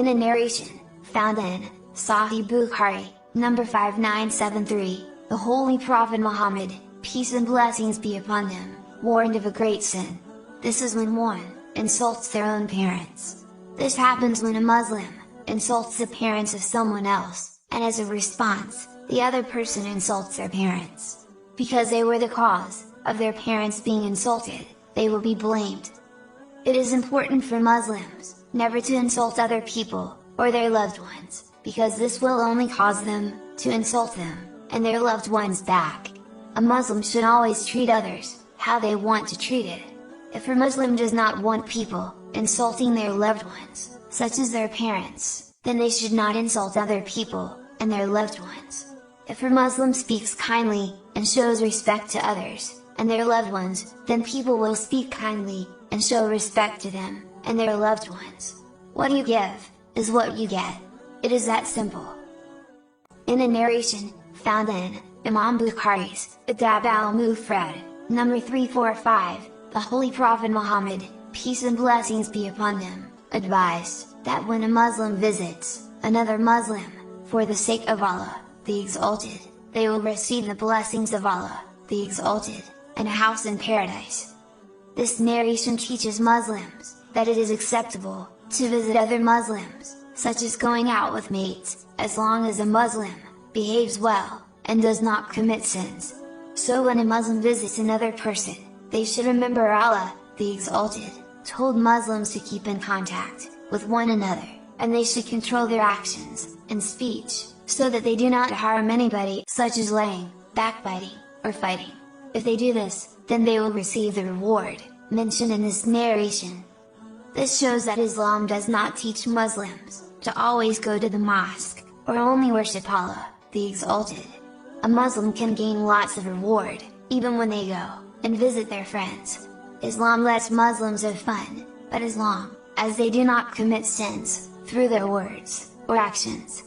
In a narration, found in Sahih Bukhari, number 5973, the Holy Prophet Muhammad, peace and blessings be upon him, warned of a great sin. This is when one insults their own parents. This happens when a Muslim insults the parents of someone else, and as a response, the other person insults their parents. Because they were the cause of their parents being insulted, they will be blamed. It is important for Muslims never to insult other people, or their loved ones, because this will only cause them to insult them, and their loved ones back. A Muslim should always treat others how they want to treat it. If a Muslim does not want people insulting their loved ones, such as their parents, then they should not insult other people, and their loved ones. If a Muslim speaks kindly, and shows respect to others, and their loved ones, then people will speak kindly, and show respect to them, and their loved ones. What you give, is what you get. It is that simple. In a narration, found in Imam Bukhari's Adab al-Mufrad, number 345, the Holy Prophet Muhammad, peace and blessings be upon him, advised that when a Muslim visits another Muslim, for the sake of Allah, the Exalted, they will receive the blessings of Allah, the Exalted, and a house in paradise. This narration teaches Muslims that it is acceptable to visit other Muslims, such as going out with mates, as long as a Muslim behaves well, and does not commit sins. So when a Muslim visits another person, they should remember Allah, the Exalted, told Muslims to keep in contact with one another, and they should control their actions and speech, so that they do not harm anybody, such as lying, backbiting, or fighting. If they do this, then they will receive the reward mentioned in this narration. This shows that Islam does not teach Muslims to always go to the mosque, or only worship Allah, the Exalted. A Muslim can gain lots of reward, even when they go and visit their friends. Islam lets Muslims have fun, but as long as they do not commit sins through their words or actions.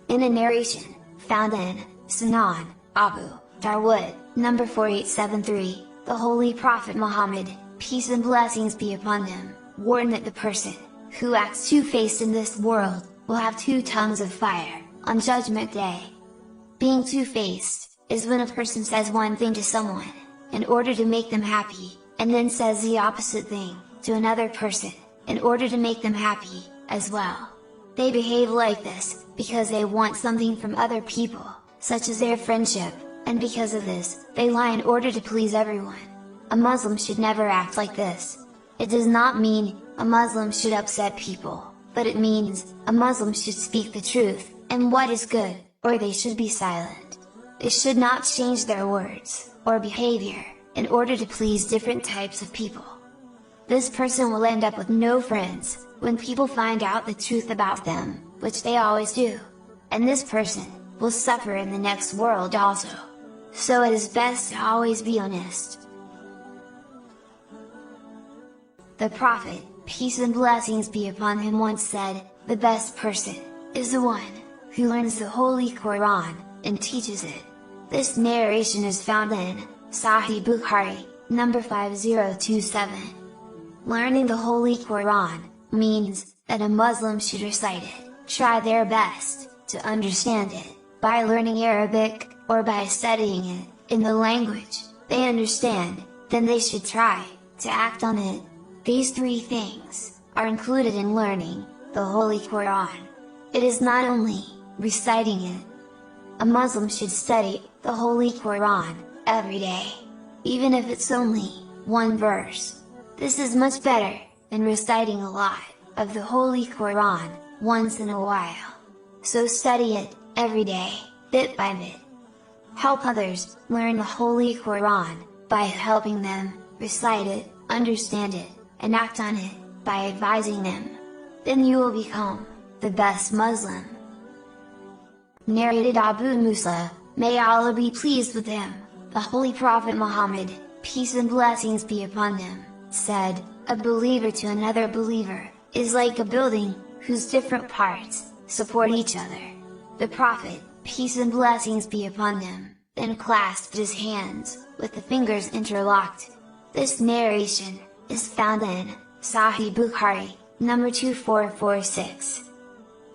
In a narration found in Sunan Abu Dawud, number 4873, the Holy Prophet Muhammad, peace and blessings be upon him, warned that the person who acts two-faced in this world will have 2 tongues of fire on Judgment Day. Being two-faced is when a person says one thing to someone in order to make them happy, and then says the opposite thing to another person in order to make them happy as well. They behave like this because they want something from other people, such as their friendship, and because of this, they lie in order to please everyone. A Muslim should never act like this. It does not mean a Muslim should upset people, but it means a Muslim should speak the truth, and what is good, or they should be silent. They should not change their words or behavior in order to please different types of people. This person will end up with no friends when people find out the truth about them, which they always do. And this person will suffer in the next world also. So it is best to always be honest. The Prophet, peace and blessings be upon him, once said, "The best person is the one who learns the Holy Quran and teaches it." This narration is found in Sahih Bukhari, number 5027. Learning the Holy Quran means that a Muslim should recite it, try their best to understand it, by learning Arabic, or by studying it in the language they understand, then they should try to act on it. These 3 things are included in learning the Holy Quran. It is not only reciting it. A Muslim should study the Holy Quran every day, even if it's only 1 verse. This is much better than reciting a lot of the Holy Quran once in a while. So study it every day, bit by bit. Help others learn the Holy Quran by helping them recite it, understand it, and act on it by advising them. Then you will become the best Muslim. Narrated Abu Musa, may Allah be pleased with him, the Holy Prophet Muhammad, peace and blessings be upon him, said, "A believer to another believer is like a building whose different parts support each other." The Prophet, peace and blessings be upon him, then clasped his hands, with the fingers interlocked. This narration is found in Sahih Bukhari, Number 2446.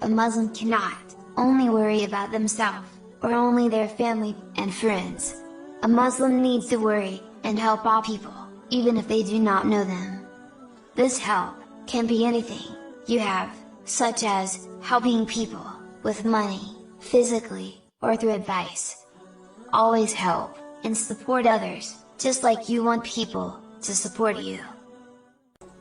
A Muslim cannot only worry about themselves, or only their family and friends. A Muslim needs to worry and help all people, even if they do not know them. This help can be anything you have, such as helping people with money, physically, or through advice. Always help and support others, just like you want people to support you.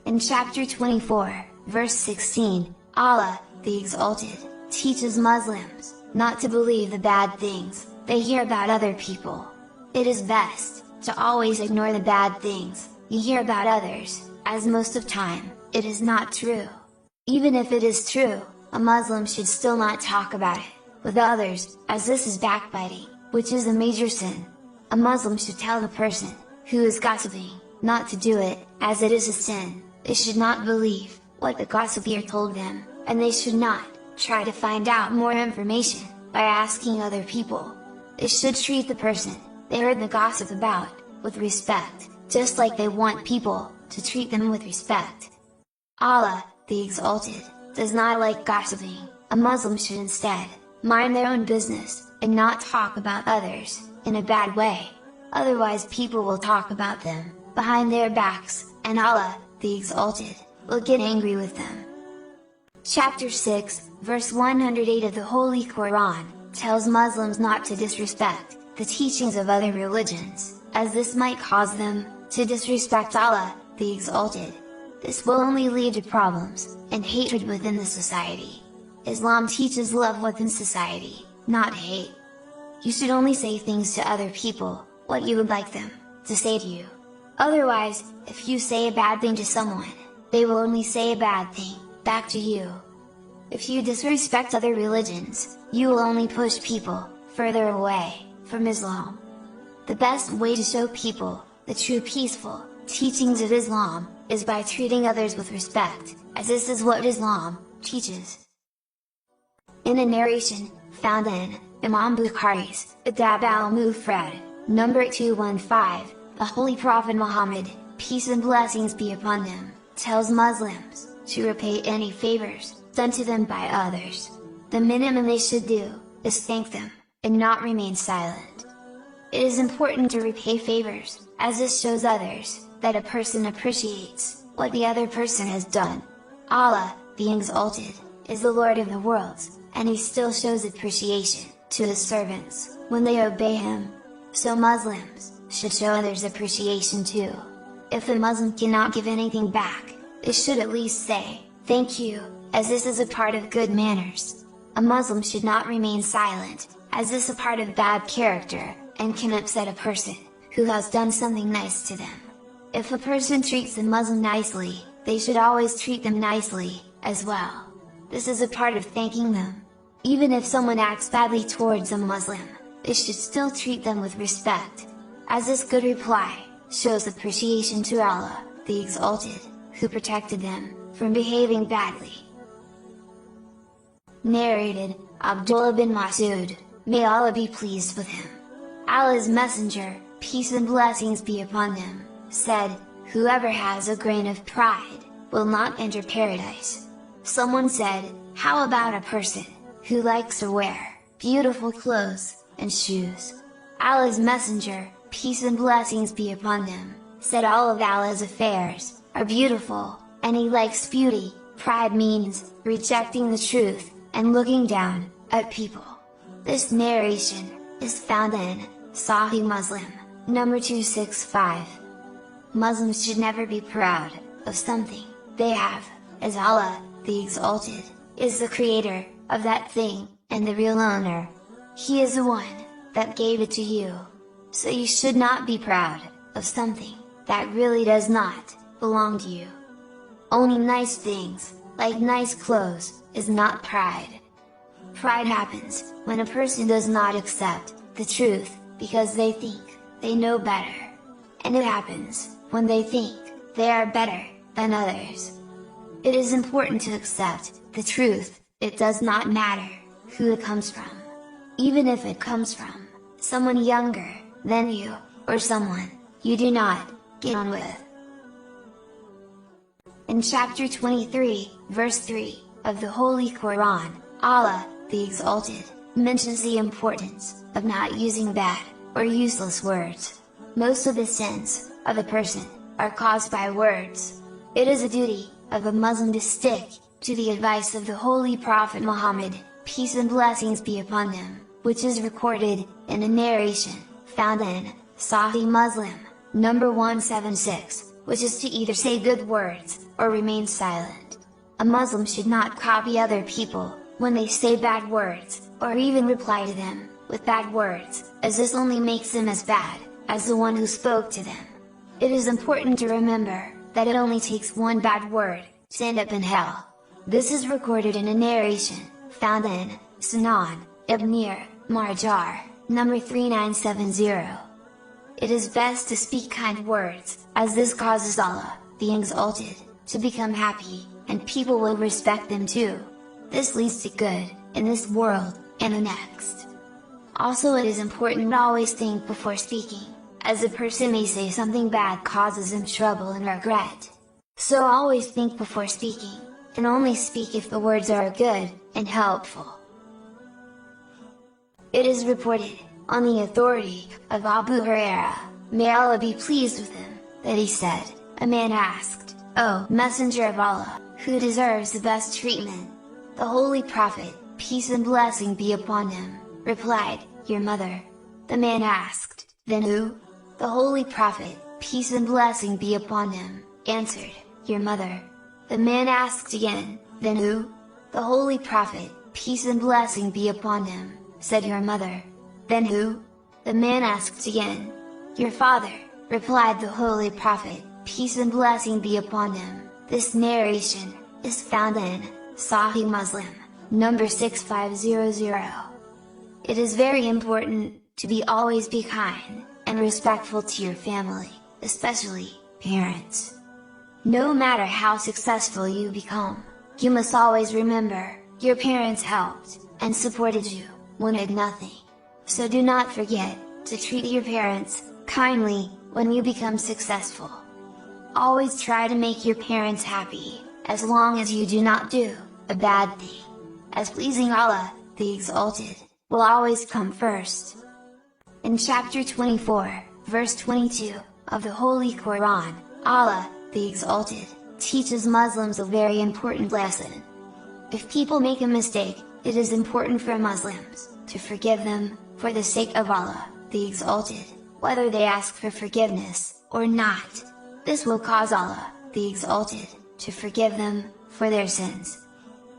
In chapter 24, verse 16, Allah, the Exalted, teaches Muslims not to believe the bad things they hear about other people. It is best to always ignore the bad things you hear about others, as most of time, it is not true. Even if it is true, a Muslim should still not talk about it with others, as this is backbiting, which is a major sin. A Muslim should tell the person who is gossiping not to do it, as it is a sin. They should not believe what the gossiper told them, and they should not try to find out more information by asking other people. They should treat the person they heard the gossip about with respect, just like they want people to treat them with respect. Allah, the Exalted, does not like gossiping. A Muslim should instead mind their own business, and not talk about others in a bad way. Otherwise people will talk about them behind their backs, and Allah, the Exalted, will get angry with them. Chapter 6, verse 108 of the Holy Quran, tells Muslims not to disrespect the teachings of other religions, as this might cause them to disrespect Allah, the Exalted. This will only lead to problems and hatred within the society. Islam teaches love within society, not hate. You should only say things to other people what you would like them to say to you. Otherwise, if you say a bad thing to someone, they will only say a bad thing back to you. If you disrespect other religions, you will only push people further away from Islam. The best way to show people the true peaceful teachings of Islam is by treating others with respect, as this is what Islam teaches. In a narration found in Imam Bukhari's Adab al-Mufrad, number 215, the Holy Prophet Muhammad, peace and blessings be upon him, tells Muslims to repay any favors done to them by others. The minimum they should do is thank them, and not remain silent. It is important to repay favors, as this shows others that a person appreciates what the other person has done. Allah, the Exalted, is the Lord of the worlds, and he still shows appreciation to his servants when they obey him. So Muslims should show others appreciation too. If a Muslim cannot give anything back, they should at least say, "Thank you," as this is a part of good manners. A Muslim should not remain silent, as this is a part of bad character, and can upset a person who has done something nice to them. If a person treats a Muslim nicely, they should always treat them nicely, as well. This is a part of thanking them. Even if someone acts badly towards a Muslim, they should still treat them with respect, as this good reply shows appreciation to Allah, the Exalted, who protected them from behaving badly. Narrated, Abdullah bin Mas'ud, may Allah be pleased with him. Allah's Messenger, peace and blessings be upon him, said, "Whoever has a grain of pride, will not enter paradise." Someone said, "How about a person who likes to wear beautiful clothes and shoes?" Allah's Messenger, peace and blessings be upon him, said all of Allah's affairs are beautiful, and he likes beauty. Pride means rejecting the truth, and looking down at people. This narration is found in Sahih Muslim, number 265. Muslims should never be proud of something they have, as Allah, the Exalted, is the creator of that thing, and the real owner. He is the one that gave it to you. So you should not be proud of something that really does not belong to you. Owning nice things, like nice clothes, is not pride. Pride happens when a person does not accept the truth because they think they know better. And it happens when they think they are better than others. It is important to accept the truth. It does not matter who it comes from. Even if it comes from someone younger than you, or someone you do not get on with. In chapter 23, verse 3, of the Holy Quran, Allah, the Exalted, mentions the importance of not using bad or useless words. Most of the sins of a person are caused by words. It is a duty of a Muslim to stick to the advice of the Holy Prophet Muhammad, peace and blessings be upon him, which is recorded in a narration found in Sahih Muslim, number 176, which is to either say good words or remain silent. A Muslim should not copy other people when they say bad words, or even reply to them with bad words, as this only makes them as bad as the one who spoke to them. It is important to remember that it only takes one bad word to end up in hell. This is recorded in a narration found in Sunan Ibn Marjar, number 3970. It is best to speak kind words, as this causes Allah, the Exalted, to become happy, and people will respect them too. This leads to good in this world and the next. Also, it is important to always think before speaking, as a person may say something bad causes him trouble and regret. So always think before speaking, and only speak if the words are good and helpful. It is reported, on the authority of Abu Hurairah, may Allah be pleased with him, that he said, a man asked, "O Messenger of Allah, who deserves the best treatment?" The Holy Prophet, peace and blessing be upon him, replied, "Your mother." The man asked, "Then who?" The Holy Prophet, peace and blessing be upon him, answered, "Your mother." The man asked again, "Then who?" The Holy Prophet, peace and blessing be upon him, said, "Your mother." "Then who?" The man asked again. "Your father," replied the Holy Prophet, peace and blessing be upon him. This narration is found in Sahih Muslim, number 6500. It is very important to always be kind and respectful to your family, especially parents. No matter how successful you become, you must always remember, your parents helped and supported you when you had nothing. So do not forget to treat your parents kindly when you become successful. Always try to make your parents happy, as long as you do not do a bad thing, as pleasing Allah, the Exalted, will always come first. In chapter 24, verse 22, of the Holy Quran, Allah, the Exalted, teaches Muslims a very important lesson. If people make a mistake, it is important for Muslims to forgive them, for the sake of Allah, the Exalted, whether they ask for forgiveness or not. This will cause Allah, the Exalted, to forgive them for their sins.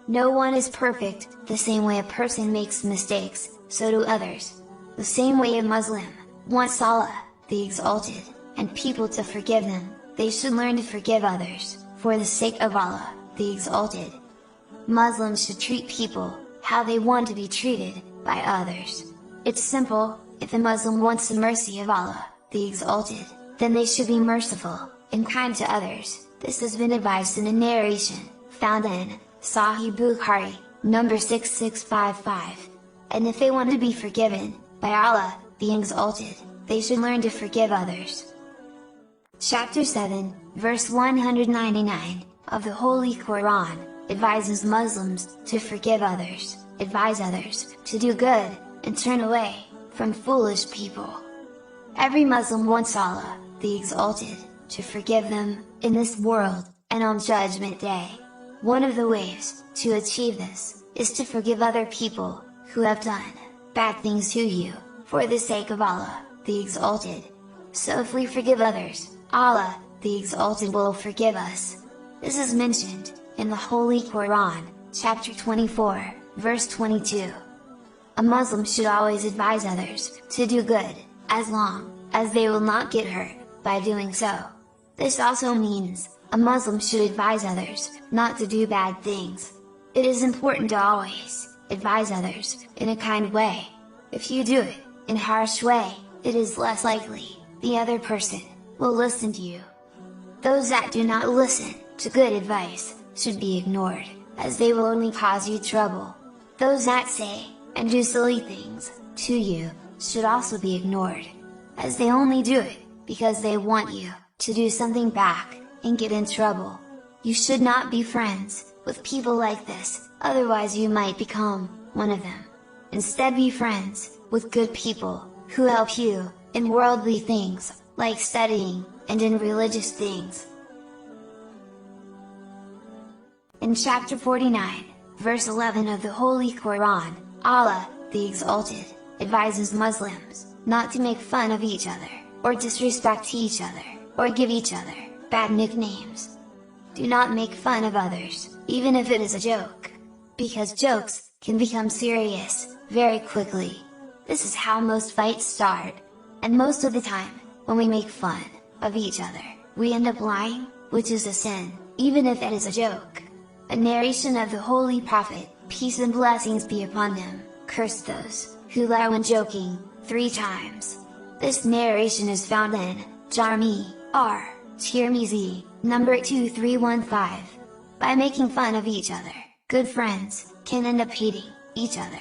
No one is perfect. The same way a person makes mistakes, so do others. The same way a Muslim wants Allah, the Exalted, and people to forgive them, they should learn to forgive others, for the sake of Allah, the Exalted. Muslims should treat people how they want to be treated by others. It's simple. If a Muslim wants the mercy of Allah, the Exalted, then they should be merciful and kind to others. This has been advised in a narration found in Sahih Bukhari, number 6655. And if they want to be forgiven by Allah, the Exalted, they should learn to forgive others. Chapter 7, verse 199, of the Holy Quran, advises Muslims to forgive others, advise others to do good, and turn away from foolish people. Every Muslim wants Allah, the Exalted, to forgive them, in this world, and on Judgment Day. One of the ways to achieve this, is to forgive other people who have done bad things to you, for the sake of Allah, the Exalted. So if we forgive others, Allah, the Exalted, will forgive us. This is mentioned in the Holy Quran, chapter 24, verse 22. A Muslim should always advise others to do good, as long as they will not get hurt by doing so. This also means, a Muslim should advise others not to do bad things. It is important to always advise others in a kind way. If you do it in a harsh way, it is less likely the other person will listen to you. Those that do not listen to good advice should be ignored, as they will only cause you trouble. Those that say and do silly things to you should also be ignored, as they only do it because they want you to do something back and get in trouble. You should not be friends with people like this, otherwise you might become one of them. Instead, be friends with good people, who help you in worldly things, like studying, and in religious things. In chapter 49, verse 11 of the Holy Quran, Allah, the Exalted, advises Muslims not to make fun of each other, or disrespect each other, or give each other bad nicknames. Do not make fun of others, even if it is a joke, because jokes can become serious very quickly. This is how most fights start, and most of the time, when we make fun of each other, we end up lying, which is a sin, even if it is a joke. A narration of the Holy Prophet, peace and blessings be upon him, cursed those who lie when joking, 3 times. This narration is found in Jami, Tirmizi, number 2315. By making fun of each other, good friends can end up hating each other.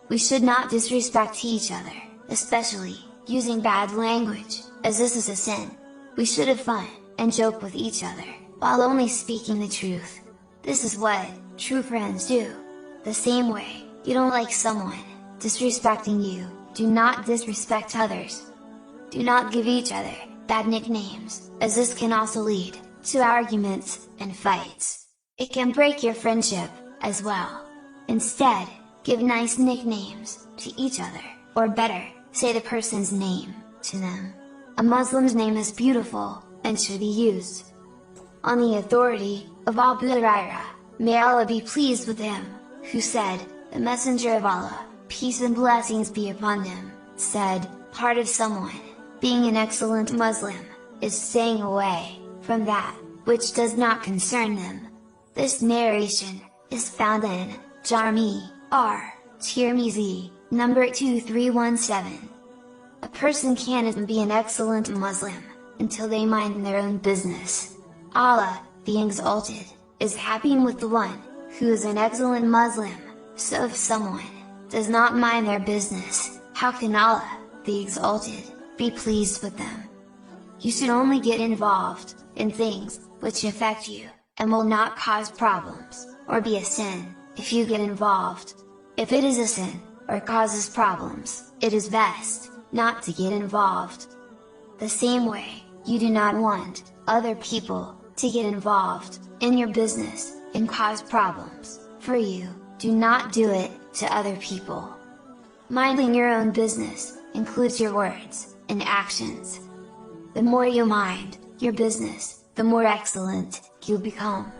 We should not disrespect each other, especially using bad language, as this is a sin. We should have fun and joke with each other, while only speaking the truth. This is what true friends do. The same way you don't like someone disrespecting you, do not disrespect others. Do not give each other bad nicknames, as this can also lead to arguments and fights. It can break your friendship as well. Instead, give nice nicknames to each other, or better, say the person's name to them. A Muslim's name is beautiful, and should be used. On the authority of Abu Hurairah, may Allah be pleased with him, who said, the Messenger of Allah, peace and blessings be upon him, said, part of someone being an excellent Muslim is staying away from that which does not concern them. This narration is found in Jami, Tirmizi, number 2317. A person can't be an excellent Muslim until they mind their own business. Allah, the Exalted, is happy with the one who is an excellent Muslim, so if someone does not mind their business, how can Allah, the Exalted, be pleased with them? You should only get involved in things which affect you, and will not cause problems, or be a sin, if you get involved. If it is a sin, or causes problems, it is best not to get involved. The same way, you do not want other people to get involved in your business and cause problems for you, do not do it to other people. Minding your own business includes your words and actions. The more you mind your business, the more excellent you become.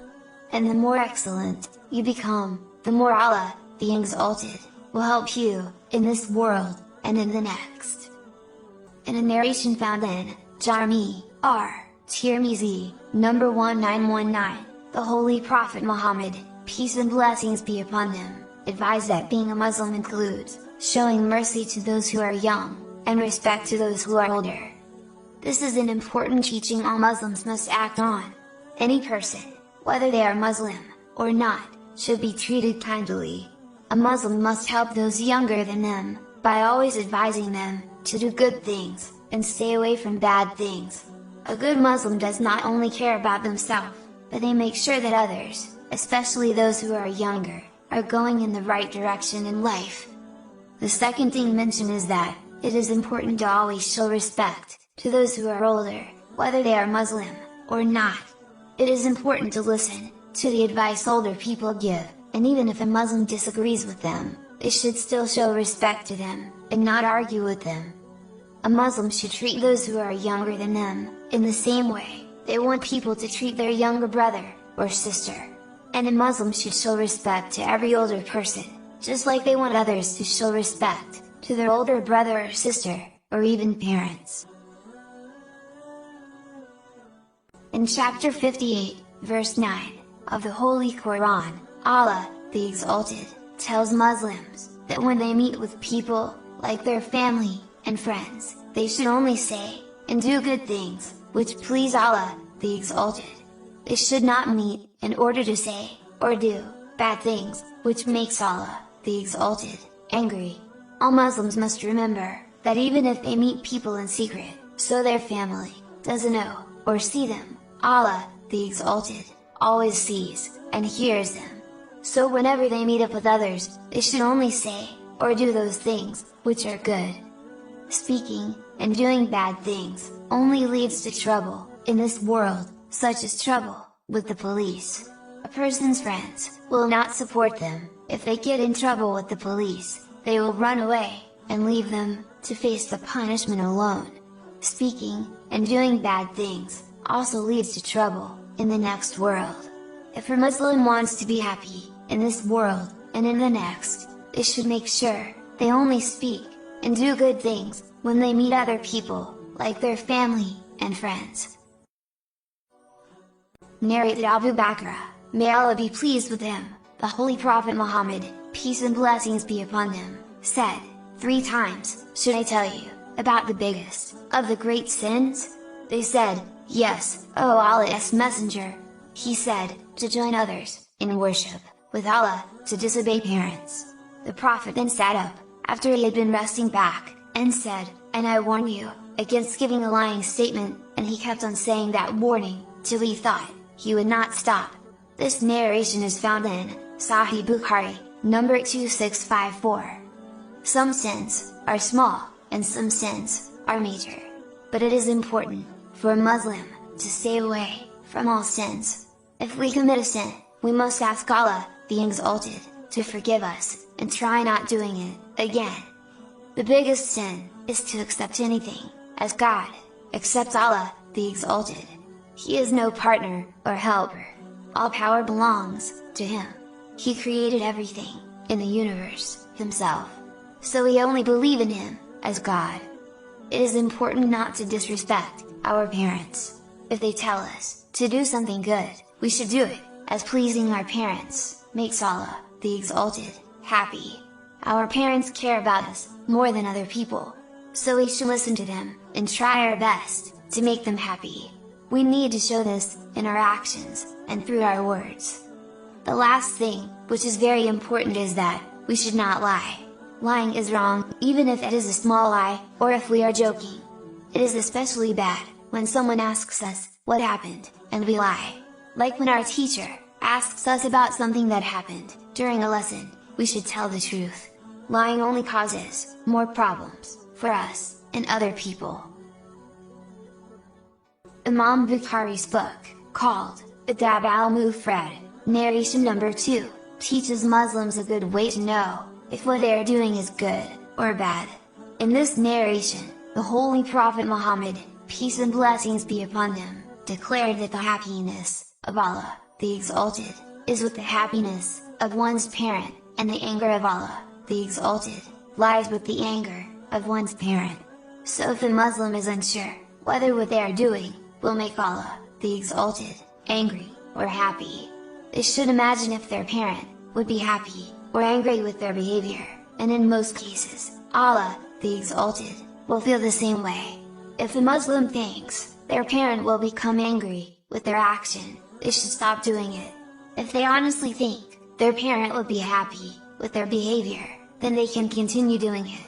And the more excellent you become, the more Allah, the Exalted, will help you in this world and in the next. In a narration found in Jami, Tirmizi, number 1919, the Holy Prophet Muhammad, peace and blessings be upon him, advised that being a Muslim includes showing mercy to those who are young, and respect to those who are older. This is an important teaching all Muslims must act on. Any person, whether they are Muslim or not, should be treated kindly. A Muslim must help those younger than them, by always advising them to do good things, and stay away from bad things. A good Muslim does not only care about themselves, but they make sure that others, especially those who are younger, are going in the right direction in life. The second thing mentioned is that it is important to always show respect to those who are older, whether they are Muslim or not. It is important to listen to the advice older people give, and even if a Muslim disagrees with them, they should still show respect to them, and not argue with them. A Muslim should treat those who are younger than them in the same way they want people to treat their younger brother or sister. And a Muslim should show respect to every older person, just like they want others to show respect to their older brother or sister, or even parents. In chapter 58, verse 9, of the Holy Quran, Allah, the Exalted, tells Muslims that when they meet with people, like their family and friends, they should only say and do good things, which please Allah, the Exalted. They should not meet in order to say or do bad things, which makes Allah, the Exalted, angry. All Muslims must remember that even if they meet people in secret, so their family doesn't know or see them, Allah, the Exalted, always sees, and hears them. So whenever they meet up with others, they should only say, or do those things, which are good. Speaking, and doing bad things, only leads to trouble, in this world, such as trouble, with the police. A person's friends, will not support them, if they get in trouble with the police, they will run away, and leave them, to face the punishment alone. Speaking, and doing bad things, also leads to trouble, in the next world. If a Muslim wants to be happy, in this world, and in the next, they should make sure, they only speak, and do good things, when they meet other people, like their family, and friends. Narrated Abu Bakr, may Allah be pleased with him, the Holy Prophet Muhammad, peace and blessings be upon him, said, 3 times, should I tell you, about the biggest, of the great sins? They said, yes, O Allah's Messenger. He said, to join others, in worship, with Allah, to disobey parents. The Prophet then sat up, after he had been resting back, and said, and I warn you, against giving a lying statement, and he kept on saying that warning, till he thought, he would not stop. This narration is found in, Sahih Bukhari, number 2654. Some sins, are small, and some sins, are major. But it is important, for a Muslim, to stay away, from all sins. If we commit a sin, we must ask Allah, the Exalted, to forgive us, and try not doing it, again. The biggest sin, is to accept anything, as God, except Allah, the Exalted. He is no partner, or helper. All power belongs, to Him. He created everything, in the universe, Himself. So we only believe in Him, as God. It is important not to disrespect, our parents. If they tell us, to do something good, we should do it, as pleasing our parents, makes Allah, the Exalted, happy. Our parents care about us, more than other people. So we should listen to them, and try our best, to make them happy. We need to show this, in our actions, and through our words. The last thing, which is very important is that, we should not lie. Lying is wrong, even if it is a small lie, or if we are joking. It is especially bad, when someone asks us, what happened, and we lie. Like when our teacher, asks us about something that happened, during a lesson, we should tell the truth. Lying only causes, more problems, for us, and other people. Imam Bukhari's book, called, Adab al-Mufrad, narration number 2, teaches Muslims a good way to know, if what they are doing is good, or bad. In this narration, the Holy Prophet Muhammad, peace and blessings be upon him, declared that the happiness, of Allah, the Exalted, is with the happiness, of one's parent, and the anger of Allah, the Exalted, lies with the anger, of one's parent. So if a Muslim is unsure, whether what they are doing, will make Allah, the Exalted, angry, or happy, they should imagine if their parent, would be happy, or angry with their behavior, and in most cases, Allah, the Exalted, will feel the same way. If a Muslim thinks, their parent will become angry, with their action, they should stop doing it. If they honestly think, their parent would be happy, with their behavior, then they can continue doing it.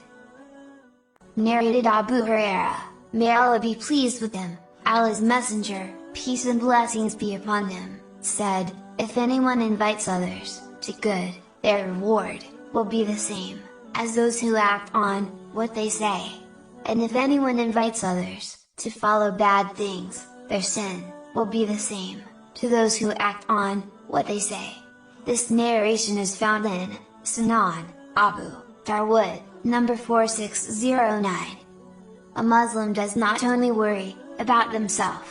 Narrated Abu Huraira, may Allah be pleased with him, Allah's Messenger, peace and blessings be upon him, said, if anyone invites others, to good, their reward, will be the same, as those who act on, what they say. And if anyone invites others, to follow bad things, their sin, will be the same, to those who act on, what they say. This narration is found in, Sunan, Abu Dawud, number 4609. A Muslim does not only worry, about themselves.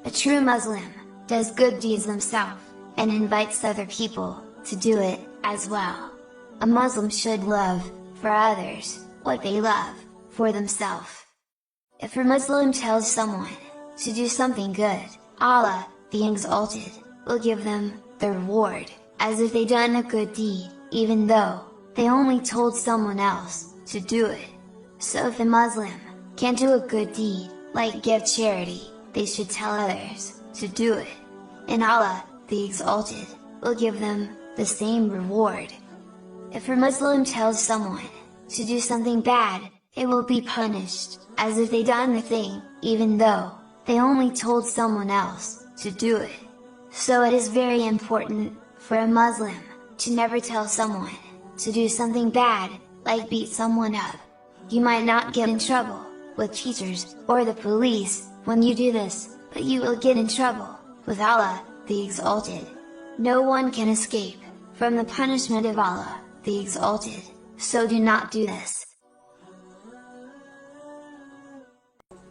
A true Muslim, does good deeds themselves, and invites other people, to do it, as well. A Muslim should love, for others, what they love, for themselves. If a Muslim tells someone, to do something good, Allah, the Exalted, will give them, the reward, as if they done a good deed, even though, they only told someone else, to do it. So if a Muslim, can do a good deed, like give charity, they should tell others, to do it. And Allah, the Exalted, will give them, the same reward. If a Muslim tells someone, to do something bad, they will be punished, as if they done the thing, even though, they only told someone else, to do it. So it is very important for a Muslim to never tell someone to do something bad, like beat someone up. You might not get in trouble with teachers or the police when you do this, but you will get in trouble with Allah, the Exalted. No one can escape from the punishment of Allah, the Exalted, so do not do this.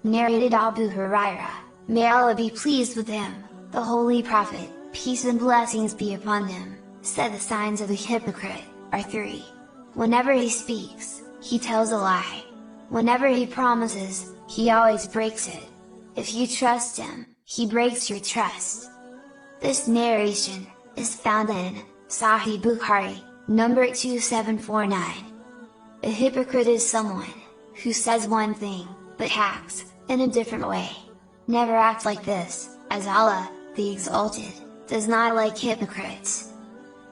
Narrated Abu Hurairah, may Allah be pleased with him, the Holy Prophet, peace and blessings be upon him, said the signs of a hypocrite are 3. Whenever he speaks, he tells a lie. Whenever he promises, he always breaks it. If you trust him, he breaks your trust. This narration is found in Sahih Bukhari, number 2749. A hypocrite is someone who says one thing, but acts in a different way. Never act like this, as Allah, the Exalted, does not like hypocrites.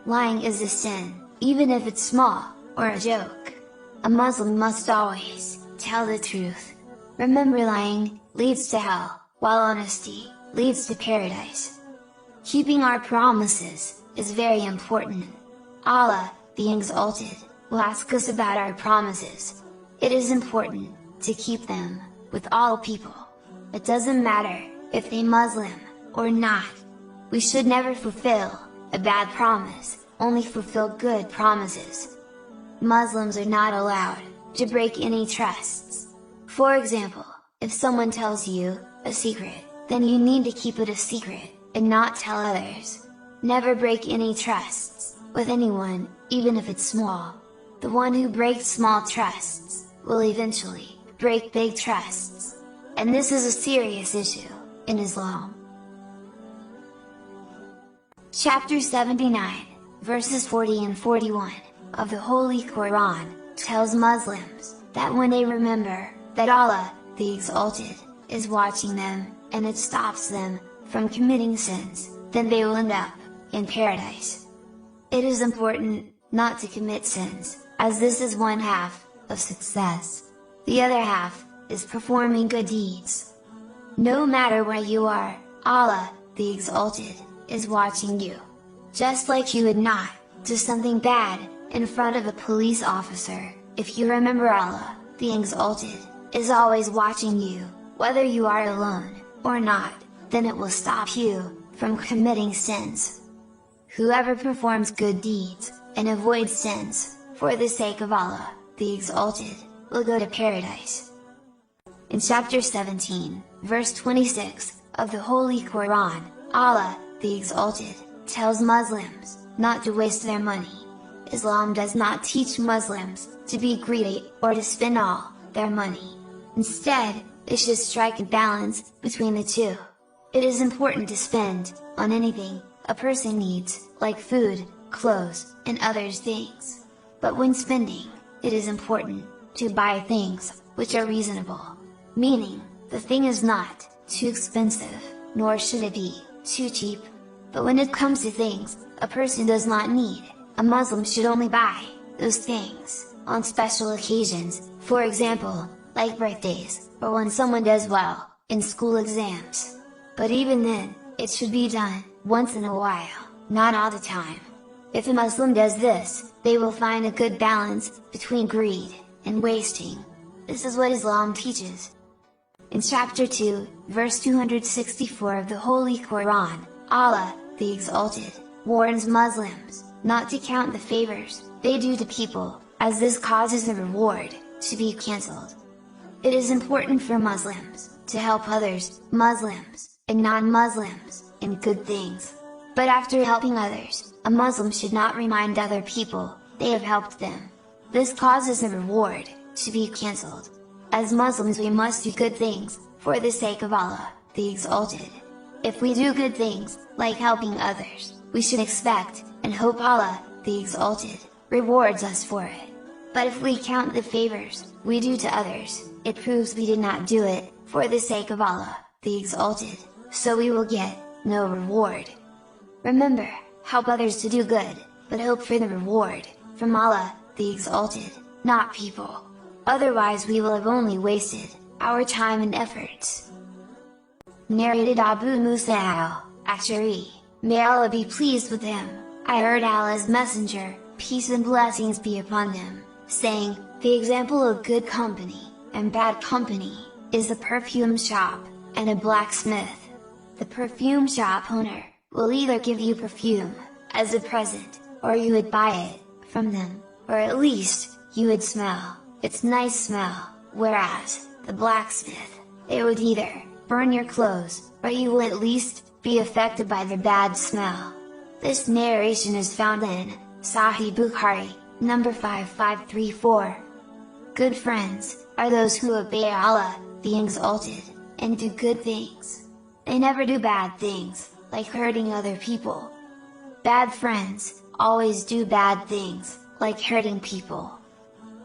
Lying is a sin, even if it's small, or a joke. A Muslim must always tell the truth. Remember, lying leads to hell, while honesty leads to paradise. Keeping our promises is very important. Allah, the Exalted, will ask us about our promises. It is important to keep them with all people. It doesn't matter if they're Muslim or not. We should never fulfill a bad promise, only fulfill good promises. Muslims are not allowed to break any trusts. For example, if someone tells you a secret, then you need to keep it a secret, and not tell others. Never break any trusts with anyone, even if it's small. The one who breaks small trusts will eventually break big trusts. And this is a serious issue in Islam. Chapter 79, verses 40 and 41, of the Holy Quran, tells Muslims that when they remember that Allah, the Exalted, is watching them, and it stops them from committing sins, then they will end up in paradise. It is important not to commit sins, as this is one half of success. The other half is performing good deeds. No matter where you are, Allah, the Exalted, is watching you. Just like you would not do something bad in front of a police officer, if you remember Allah, the Exalted, is always watching you, whether you are alone or not, then it will stop you from committing sins. Whoever performs good deeds, and avoids sins, for the sake of Allah, the Exalted, will go to paradise. In chapter 17, verse 26, of the Holy Quran, Allah, the Exalted, tells Muslims not to waste their money. Islam does not teach Muslims to be greedy or to spend all their money. Instead, it should strike a balance between the two. It is important to spend on anything a person needs, like food, clothes, and other things. But when spending, it is important to buy things which are reasonable. Meaning, the thing is not too expensive, nor should it be too cheap. But when it comes to things a person does not need, a Muslim should only buy those things on special occasions, for example, like birthdays, or when someone does well in school exams. But even then, it should be done once in a while, not all the time. If a Muslim does this, they will find a good balance between greed and wasting. This is what Islam teaches. In chapter 2, verse 264 of the Holy Quran, Allah, the Exalted, warns Muslims not to count the favors they do to people, as this causes the reward to be cancelled. It is important for Muslims to help others, Muslims, and non-Muslims, in good things. But after helping others, a Muslim should not remind other people they have helped them. This causes the reward to be cancelled. As Muslims, we must do good things for the sake of Allah, the Exalted. If we do good things, like helping others, we should expect and hope Allah, the Exalted, rewards us for it. But if we count the favors we do to others, it proves we did not do it for the sake of Allah, the Exalted, so we will get no reward. Remember, help others to do good, but hope for the reward from Allah, the Exalted, not people. Otherwise we will have only wasted our time and efforts. Narrated Abu Musa al-Ash'ari, may Allah be pleased with him, I heard Allah's messenger, peace and blessings be upon him, saying, the example of good company, and bad company, is a perfume shop, and a blacksmith. The perfume shop owner will either give you perfume, as a present, or you would buy it, from them, or at least, you would smell, its nice smell, whereas, the blacksmith, they would either, burn your clothes, or you will at least, be affected by the bad smell. This narration is found in, Sahih Bukhari, number 5534. Good friends, are those who obey Allah, the Exalted, and do good things. They never do bad things, like hurting other people. Bad friends, always do bad things, like hurting people.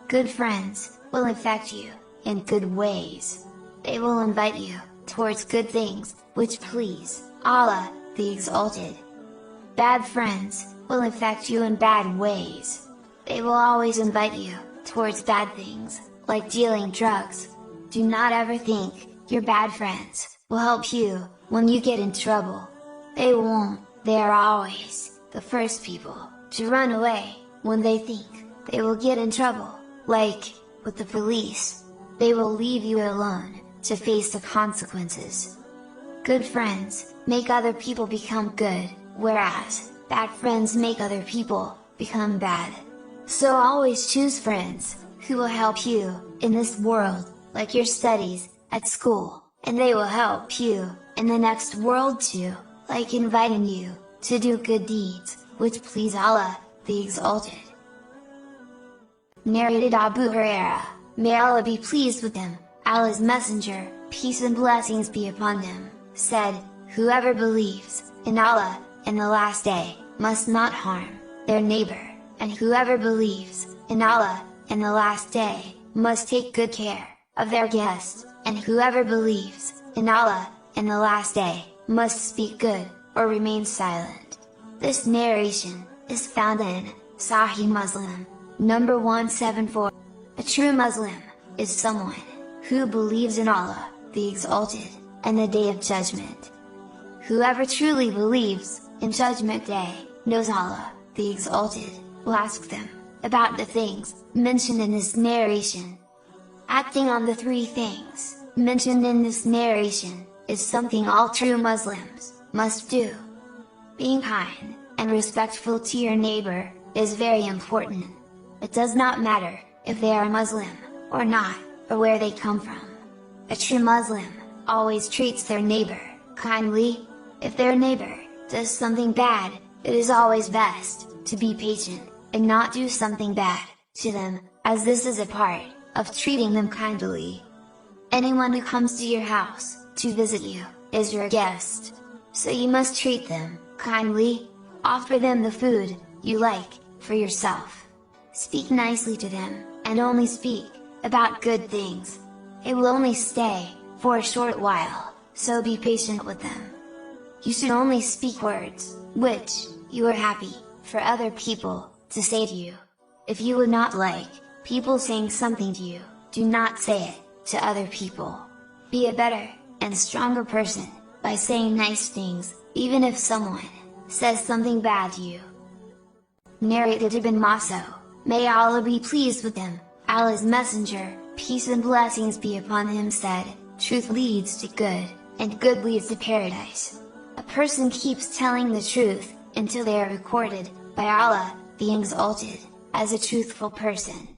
Good friends, will affect you, in good ways. They will invite you, towards good things, which please Allah, the Exalted. Bad friends, will affect you in bad ways. They will always invite you, towards bad things, like dealing drugs. Do not ever think, your bad friends, will help you, when you get in trouble. They won't, they are always, the first people, to run away, when they think, they will get in trouble, like, with the police. They will leave you alone, to face the consequences. Good friends, make other people become good, whereas, bad friends make other people, become bad. So always choose friends, who will help you, in this world, like your studies, at school, and they will help you, in the next world too, like inviting you, to do good deeds, which please Allah, the Exalted. Narrated Abu Hurairah, may Allah be pleased with him, Allah's messenger, peace and blessings be upon him, said, whoever believes, in Allah, in the last day, must not harm, their neighbor, and whoever believes, in Allah, in the last day, must take good care, of their guest, and whoever believes, in Allah, in the last day, must speak good, or remain silent. This narration, is found in, Sahih Muslim, number 174. A true Muslim, is someone, who believes in Allah, the Exalted, and the Day of Judgment. Whoever truly believes, in Judgment Day, knows Allah, the Exalted, will ask them, about the things, mentioned in this narration. Acting on the three things, mentioned in this narration, is something all true Muslims, must do. Being kind, and respectful to your neighbor, is very important. It does not matter, if they are Muslim, or not, or where they come from. A true Muslim, always treats their neighbor, kindly. If their neighbor, does something bad, it is always best, to be patient, and not do something bad, to them, as this is a part, of treating them kindly. Anyone who comes to your house, to visit you, is your guest. So you must treat them, kindly, offer them the food, you like, for yourself. Speak nicely to them, and only speak, about good things. It will only stay, for a short while, so be patient with them. You should only speak words, which, you are happy, for other people, to say to you. If you would not like, people saying something to you, do not say it, to other people. Be a better, and stronger person, by saying nice things, even if someone, says something bad to you. Narrated Ibn Maso, may Allah be pleased with him, Allah's messenger, peace and blessings be upon him said, truth leads to good, and good leads to paradise. A person keeps telling the truth, until they are recorded, by Allah, the Exalted, as a truthful person.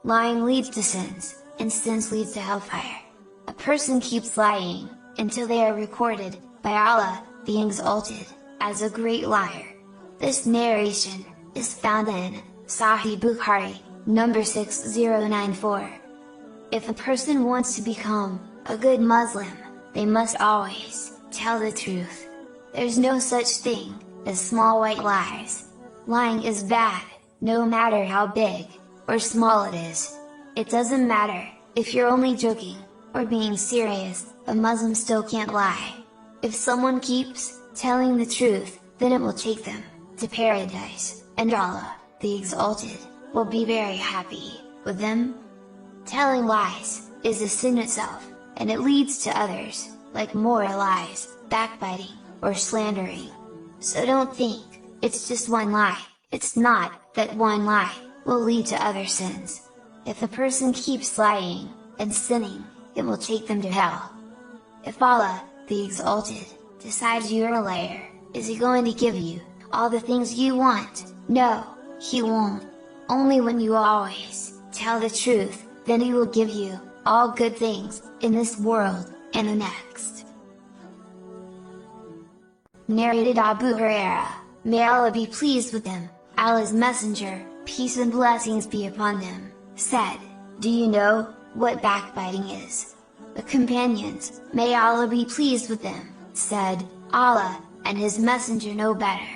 Lying leads to sins, and sins leads to hellfire. A person keeps lying, until they are recorded, by Allah, the Exalted, as a great liar. This narration, is found in, Sahih Bukhari, number 6094. If a person wants to become, a good Muslim, they must always, tell the truth. There's no such thing, as small white lies. Lying is bad, no matter how big, or small it is. It doesn't matter, if you're only joking, or being serious, a Muslim still can't lie. If someone keeps, telling the truth, then it will take them, to paradise, and Allah, the Exalted, will be very happy, with them. Telling lies, is a sin itself, and it leads to others, like more lies, backbiting, or slandering. So don't think it's just one lie. It's not that one lie will lead to other sins. If a person keeps lying and sinning, it will take them to hell. If Allah, the Exalted, decides you're a liar, is He going to give you all the things you want? No, He won't. Only when you always tell the truth, then He will give you all good things in this world and the next. Narrated Abu Hurairah, may Allah be pleased with him, Allah's Messenger, peace and blessings be upon him, said, "Do you know what backbiting is?" The companions, may Allah be pleased with them, said, "Allah and His Messenger know better."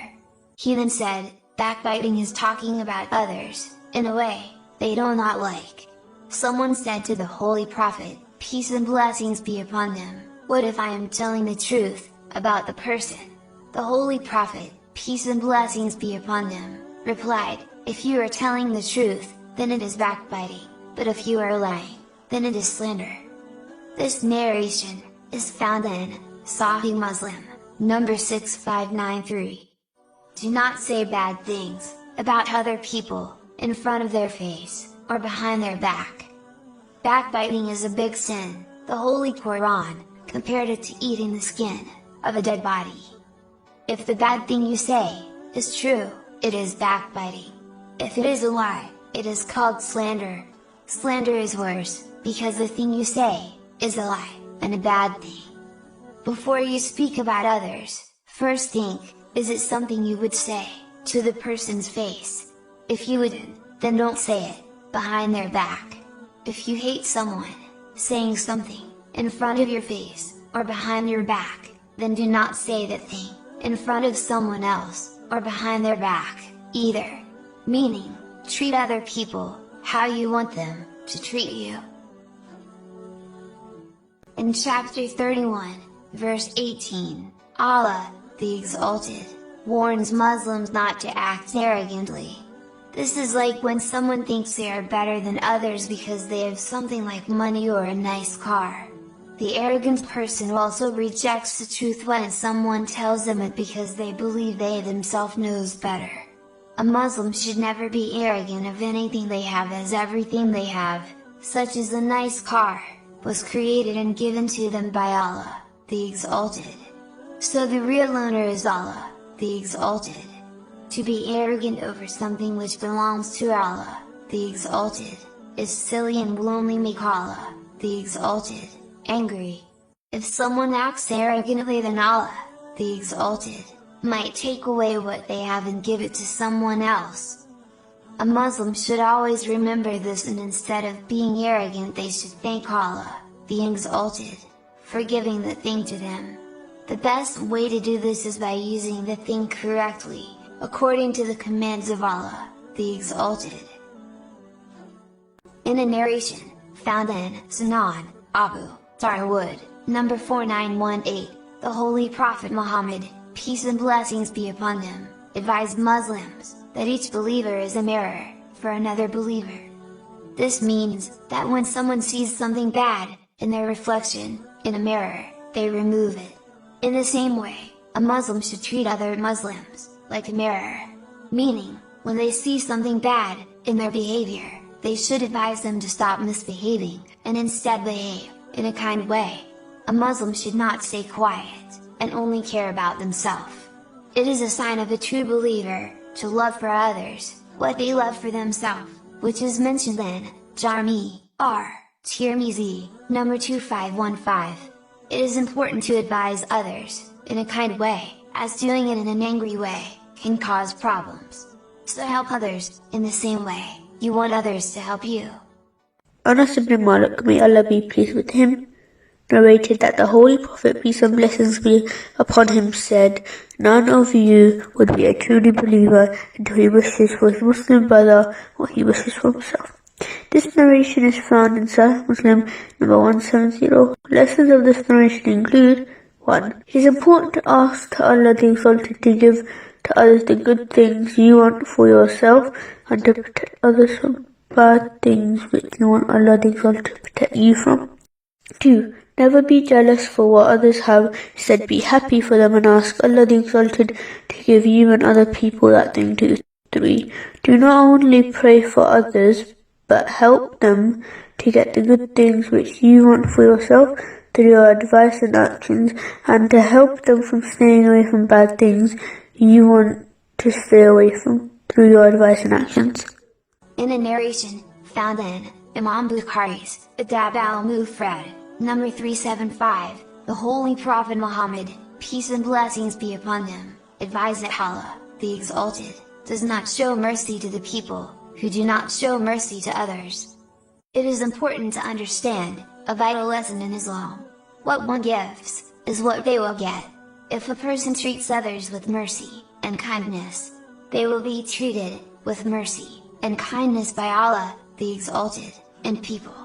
He then said, "Backbiting is talking about others in a way they do not like." Someone said to the Holy Prophet, peace and blessings be upon him, "What if I am telling the truth about the person?" The Holy Prophet, peace and blessings be upon him, replied, "If you are telling the truth, then it is backbiting, but if you are lying, then it is slander." This narration is found in Sahih Muslim, number 6593. Do not say bad things about other people in front of their face, or behind their back. Backbiting is a big sin. The Holy Quran compared it to eating the skin of a dead body. If the bad thing you say is true, it is backbiting. If it is a lie, it is called slander. Slander is worse, because the thing you say is a lie, and a bad thing. Before you speak about others, first think, is it something you would say to the person's face? If you wouldn't, then don't say it behind their back. If you hate someone, saying something in front of your face, or behind your back, then do not say that thing in front of someone else, or behind their back, either. Meaning, treat other people how you want them to treat you. In chapter 31, verse 18, Allah, the Exalted, warns Muslims not to act arrogantly. This is like when someone thinks they are better than others because they have something like money or a nice car. The arrogant person also rejects the truth when someone tells them it because they believe they themselves knows better. A Muslim should never be arrogant of anything they have, as everything they have, such as a nice car, was created and given to them by Allah, the Exalted. So the real owner is Allah, the Exalted. To be arrogant over something which belongs to Allah, the Exalted, is silly and will only make Allah, the Exalted, angry. If someone acts arrogantly, then Allah, the Exalted, might take away what they have and give it to someone else. A Muslim should always remember this, and instead of being arrogant they should thank Allah, the Exalted, for giving the thing to them. The best way to do this is by using the thing correctly, according to the commands of Allah, the Exalted. In a narration found in Sunan Abu Dawud, number 4918, the Holy Prophet Muhammad, peace and blessings be upon him, advised Muslims that each believer is a mirror for another believer. This means that when someone sees something bad in their reflection in a mirror, they remove it. In the same way, a Muslim should treat other Muslims like a mirror. Meaning, when they see something bad in their behavior, they should advise them to stop misbehaving, and instead behave in a kind way. A Muslim should not stay quiet, and only care about themselves. It is a sign of a true believer, to love for others what they love for themselves, which is mentioned in Jami Tirmizi, number 2515. It is important to advise others in a kind way, as doing it in an angry way can cause problems. So help others in the same way you want others to help you. Anas ibn Malik, may Allah be pleased with him, narrated that the Holy Prophet, peace and blessings be upon him, said, "None of you would be a truly believer until he wishes for his Muslim brother what he wishes for himself." This narration is found in Sahih Muslim, number 170. Lessons of this narration include: 1. It is important to ask Allah the Exalted to give to others the good things you want for yourself, and to protect others from bad things which you want Allah the Exalted to protect you from. 2. Never be jealous for what others have. Instead, be happy for them and ask Allah the Exalted to give you and other people that thing too. 3. Do not only pray for others, but help them to get the good things which you want for yourself through your advice and actions, and to help them from staying away from bad things you want to stay away from through your advice and actions. In a narration found in Imam Bukhari's Adab al-Mufrad, number 375, the Holy Prophet Muhammad, peace and blessings be upon him, advised that Allah, the Exalted, does not show mercy to the people who do not show mercy to others. It is important to understand a vital lesson in Islam. What one gives is what they will get. If a person treats others with mercy and kindness, they will be treated with mercy and kindness by Allah, the Exalted, and people.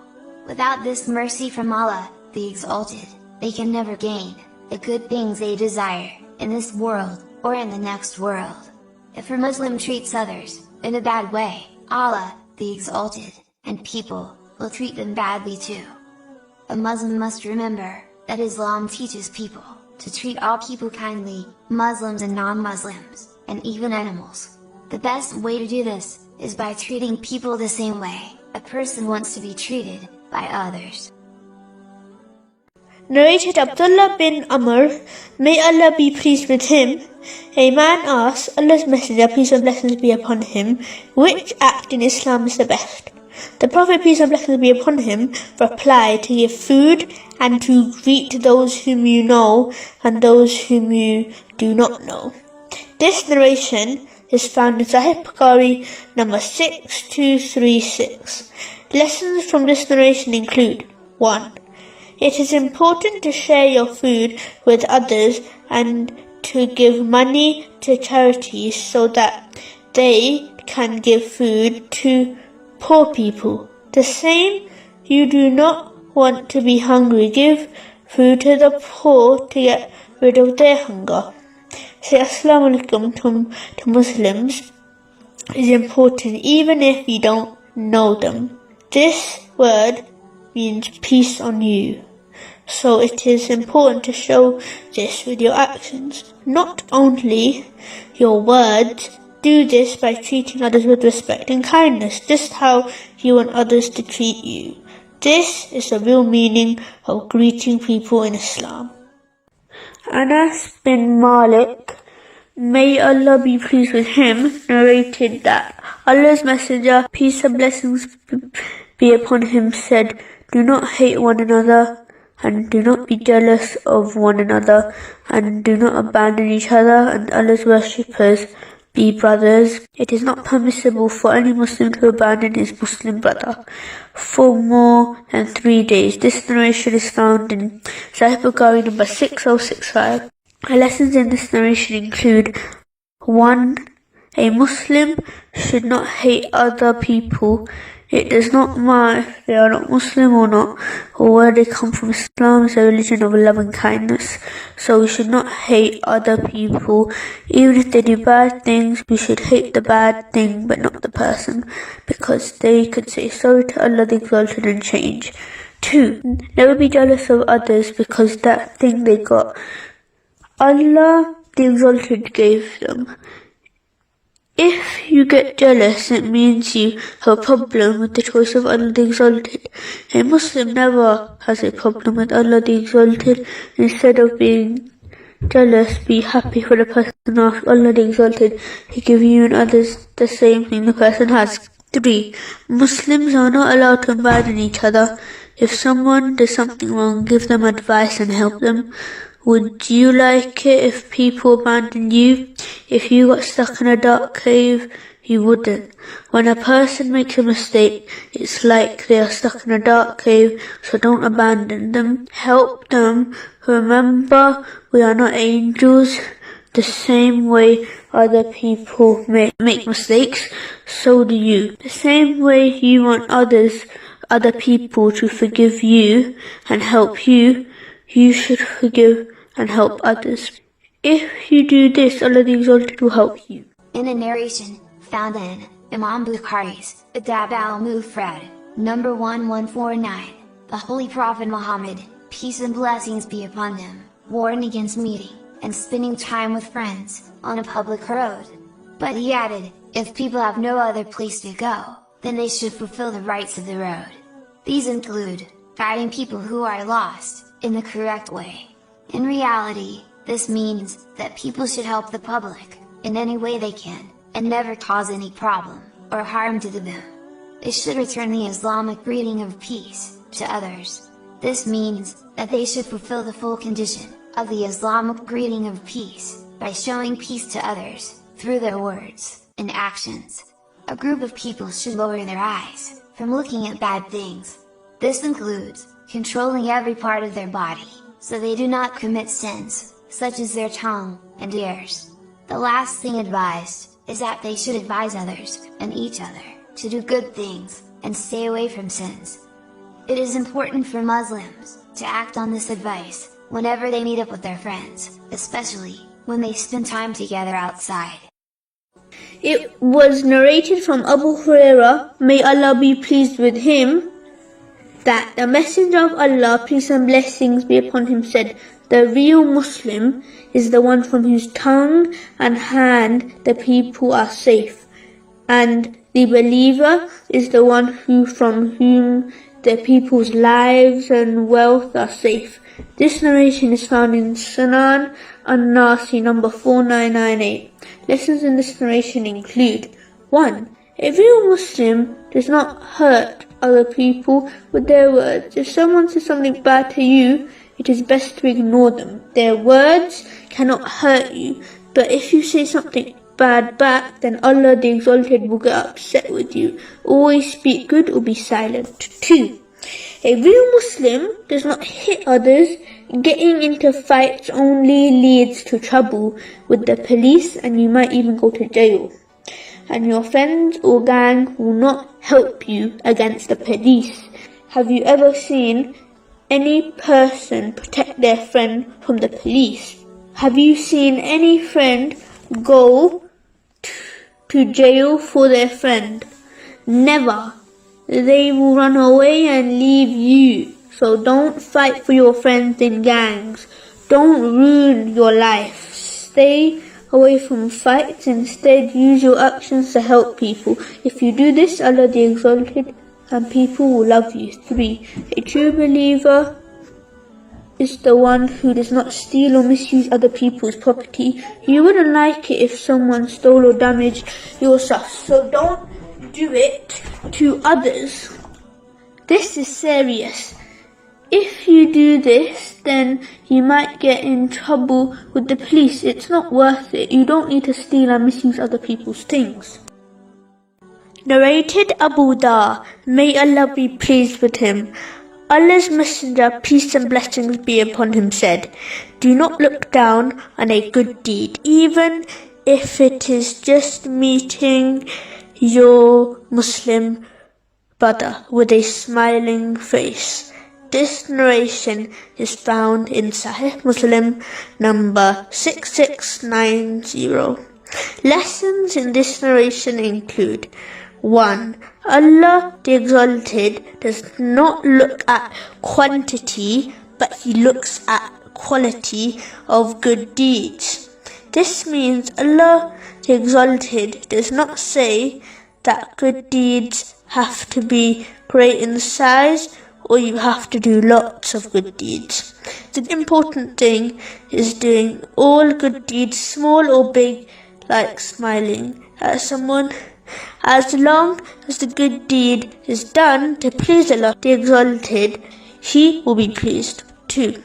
Without this mercy from Allah, the Exalted, they can never gain the good things they desire in this world or in the next world. If a Muslim treats others in a bad way, Allah, the Exalted, and people will treat them badly too. A Muslim must remember that Islam teaches people to treat all people kindly, Muslims and non-Muslims, and even animals. The best way to do this is by treating people the same way a person wants to be treated by others. Narrated Abdullah bin Amr, may Allah be pleased with him, a man asked Allah's Messenger, peace and blessings be upon him, which act in Islam is the best? The Prophet, peace and blessings be upon him, replied, to give food and to greet those whom you know and those whom you do not know. This narration is found in Sahih Bukhari number 6236. Lessons from this narration include: 1. It is important to share your food with others and to give money to charities so that they can give food to poor people. The same, you do not want to be hungry. Give food to the poor to get rid of their hunger. Say Assalamu alaikum to Muslims is important even if you don't know them. This word means peace on you. So it is important to show this with your actions, not only your words. Do this by treating others with respect and kindness, just how you want others to treat you. This is the real meaning of greeting people in Islam. Anas bin Malik, may Allah be pleased with him, narrated that Allah's Messenger, peace and blessings be upon him, said, do not hate one another, and do not be jealous of one another, and do not abandon each other, and Allah's worshippers be brothers. It is not permissible for any Muslim to abandon his Muslim brother for more than 3 days. This narration is found in Sahih Bukhari number 6065. The lessons in this narration include: 1. A Muslim should not hate other people. It does not matter if they are not Muslim or not, or where they come from. Islam is a religion of love and kindness, so we should not hate other people. Even if they do bad things, we should hate the bad thing but not the person, because they could say sorry to Allah the Exalted and change. 2. Never be jealous of others because that thing they got, Allah the Exalted gave them. If you get jealous, it means you have a problem with the choice of Allah the Exalted. A Muslim never has a problem with Allah the Exalted. Instead of being jealous, be happy for the person and ask Allah the Exalted to give you and others the same thing the person has. 3. Muslims are not allowed to abandon each other. If someone does something wrong, give them advice and help them. Would you like it if people abandoned you? If you got stuck in a dark cave, you wouldn't. When a person makes a mistake, it's like they are stuck in a dark cave, so don't abandon them. Help them. Remember, we are not angels. The same way other people make mistakes, so do you. The same way you want other people to forgive you and help you, you should forgive and help others. If you do this, Allah the Exalted will help you. In a narration found in Imam Bukhari's Adab al-Mufrad, number 1149, the Holy Prophet Muhammad, peace and blessings be upon him, warned against meeting and spending time with friends on a public road. But he added, if people have no other place to go, then they should fulfill the rights of the road. These include guiding people who are lost in the correct way. In reality, this means that people should help the public in any way they can, and never cause any problem or harm to them. They should return the Islamic greeting of peace to others. This means that they should fulfill the full condition of the Islamic greeting of peace by showing peace to others through their words and actions. A group of people should lower their eyes from looking at bad things. This includes controlling every part of their body, so they do not commit sins, such as their tongue and ears. The last thing advised is that they should advise others and each other to do good things and stay away from sins. It is important for Muslims to act on this advice whenever they meet up with their friends, especially when they spend time together outside. It was narrated from Abu Hurairah, may Allah be pleased with him, that the Messenger of Allah, peace and blessings be upon him, said, the real Muslim is the one from whose tongue and hand the people are safe, and the believer is the one from whom the people's lives and wealth are safe. This narration is found in Sunan An-Nasi number 4998. Lessons in this narration include 1. A real Muslim does not hurt other people with their words. If someone says something bad to you, it is best to ignore them. Their words cannot hurt you, but if you say something bad back, then Allah the Exalted will get upset with you. Always speak good or be silent. 2. A real Muslim does not hit others. Getting into fights only leads to trouble with the police, and you might even go to jail. And your friends or gang will not help you against the police. Have you ever seen any person protect their friend from the police? Have you seen any friend go to jail for their friend? Never. They will run away and leave you. So don't fight for your friends in gangs. Don't ruin your life. Stay away from fights. Instead, use your actions to help people. If you do this, Allah the Exalted and people will love you. 3. A true believer is the one who does not steal or misuse other people's property. You wouldn't like it if someone stole or damaged your stuff, so don't do it to others. This is serious. If you do this, then you might get in trouble with the police. It's not worth it. You don't need to steal and misuse other people's things. Narrated Abu Dar, may Allah be pleased with him. Allah's Messenger, peace and blessings be upon him, said, do not look down on a good deed, even if it is just meeting your Muslim brother with a smiling face. This narration is found in Sahih Muslim number 6690. Lessons in this narration include 1. Allah the Exalted does not look at quantity, but He looks at quality of good deeds. This means Allah the Exalted does not say that good deeds have to be great in size or you have to do lots of good deeds. The important thing is doing all good deeds, small or big, like smiling at someone. As long as the good deed is done to please Allah the Exalted, He will be pleased. 2.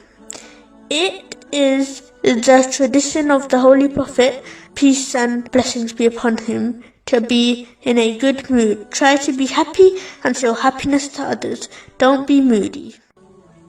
It is the tradition of the Holy Prophet, peace and blessings be upon him, to be in a good mood. Try to be happy and show happiness to others. Don't be moody.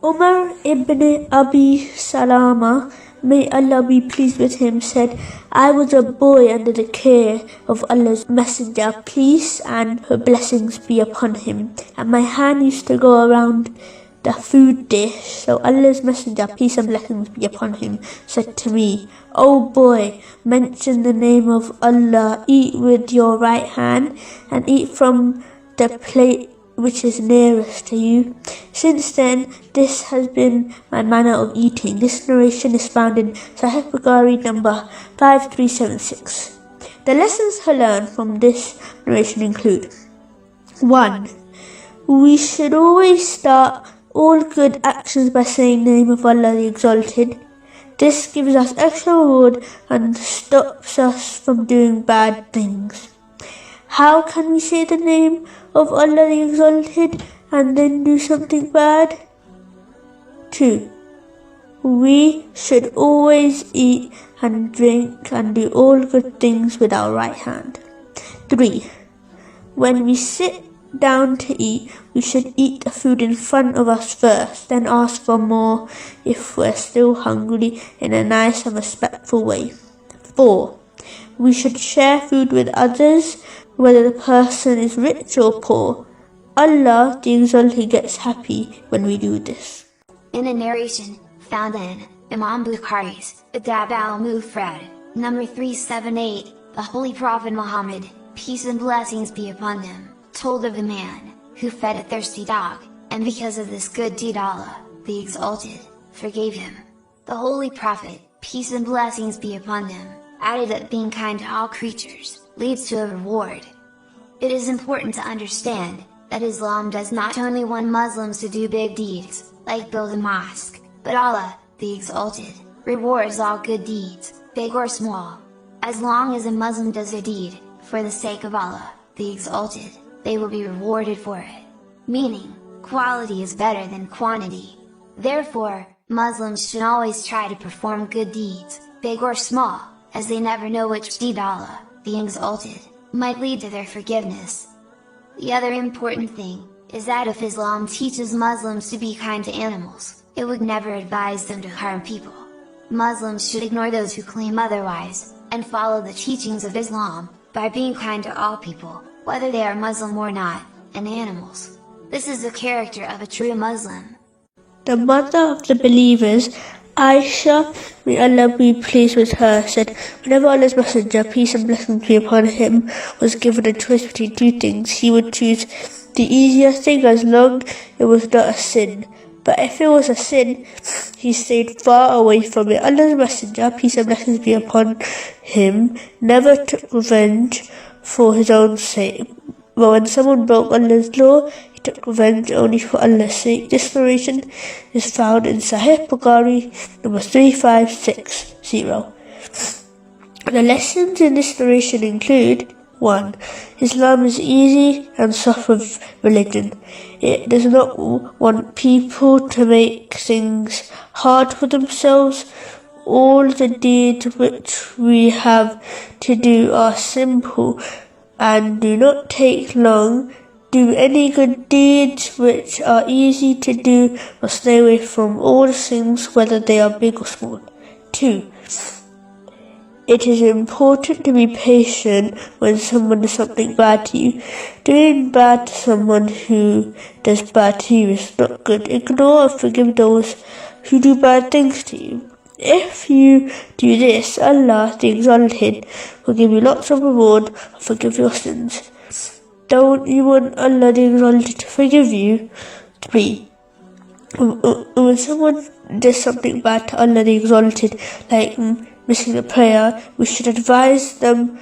Umar ibn Abi Salama, may Allah be pleased with him, said, I was a boy under the care of Allah's Messenger, peace and her blessings be upon him, and my hand used to go around the food dish. So Allah's Messenger, peace and blessings be upon him, said to me, O boy, mention the name of Allah, eat with your right hand, and eat from the plate which is nearest to you. Since then, this has been my manner of eating. This narration is found in Sahih Bukhari number 5376. The lessons to learn from this narration include: 1. We should always start all good actions by saying the name of Allah the Exalted. This gives us extra reward and stops us from doing bad things. How can we say the name of Allah the Exalted and then do something bad? 2. We should always eat and drink and do all good things with our right hand. 3. When we sit down to eat, we should eat the food in front of us first, then ask for more if we're still hungry in a nice and respectful way. 4. We should share food with others, whether the person is rich or poor. Allah the Exalted gets happy when we do this. In a narration found in Imam Bukhari's Adab al-Mufrad, number 378, the Holy Prophet Muhammad, peace and blessings be upon him, told of the man who fed a thirsty dog, and because of this good deed Allah, the Exalted, forgave him. The Holy Prophet, peace and blessings be upon him, added that being kind to all creatures leads to a reward. It is important to understand that Islam does not only want Muslims to do big deeds, like build a mosque, but Allah, the Exalted, rewards all good deeds, big or small. As long as a Muslim does a deed, for the sake of Allah, the Exalted, they will be rewarded for it. Meaning, quality is better than quantity. Therefore, Muslims should always try to perform good deeds, big or small, as they never know which deed Allah, the Exalted, might lead to their forgiveness. The other important thing is that if Islam teaches Muslims to be kind to animals, it would never advise them to harm people. Muslims should ignore those who claim otherwise, and follow the teachings of Islam, by being kind to all people, whether they are Muslim or not, and animals. This is the character of a true Muslim. The mother of the believers, Aisha, may Allah be pleased with her, said, whenever Allah's Messenger, peace and blessings be upon him, was given a choice between two things, he would choose the easier thing as long it was not a sin. But if it was a sin, he stayed far away from it. Allah's Messenger, peace and blessings be upon him, never took revenge for his own sake. But when someone broke Allah's law, he took revenge only for Allah's sake. This narration is found in Sahih Bukhari, number 3560. The lessons in this narration include: 1. Islam is easy and soft with religion. It does not want people to make things hard for themselves. All the deeds which we have to do are simple and do not take long. Do any good deeds which are easy to do, or stay away from all things, whether they are big or small. 2. It is important to be patient when someone does something bad to you. Doing bad to someone who does bad to you is not good. Ignore and forgive those who do bad things to you. If you do this, Allah, the Exalted, will give you lots of reward and forgive your sins. Don't you want Allah, the Exalted, to forgive you? 3. When someone does something bad to Allah, the Exalted, like missing a prayer, we should advise them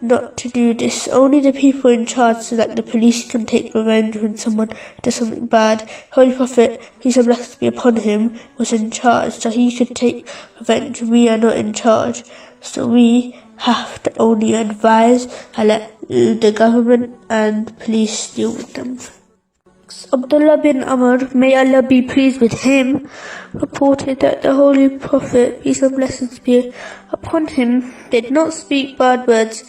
not to do this. Only the people in charge, so that the police can take revenge when someone does something bad. Holy Prophet, peace and blessings be upon him, was in charge, so he could take revenge. We are not in charge, so we have to only advise and let the government and police deal with them. Abdullah bin Amr, may Allah be pleased with him, reported that the Holy Prophet, peace and blessings be upon him, did not speak bad words,